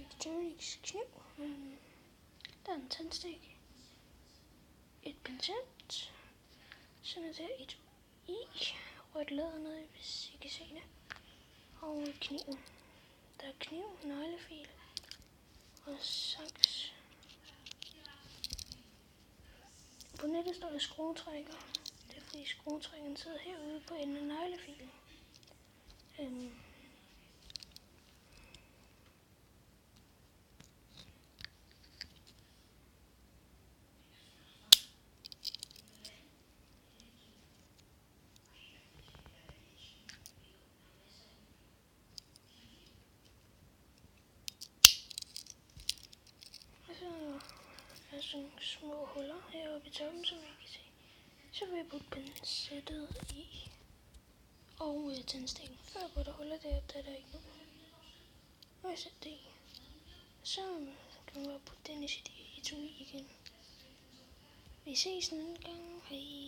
elektronisk kniv. Der er en tændstik. Et pincet. Sådan er der et i. Og et læder nede, hvis I kan se det. Og kniven. Der er kniv, neglefil og saks. På nettet står der skruetrækker. Det er fordi skruetrækkeren sidder herude på enden af neglefilen. Og så er sådan små huller heroppe i toppen, som I kan se. Så vil jeg putte pincettet i. Og tændstikken. Før jeg putter huller der er der ikke noget. Og jeg sætter det i. Så kan man bare putte den i sit etui igen. Vi ses en anden gang. Hej.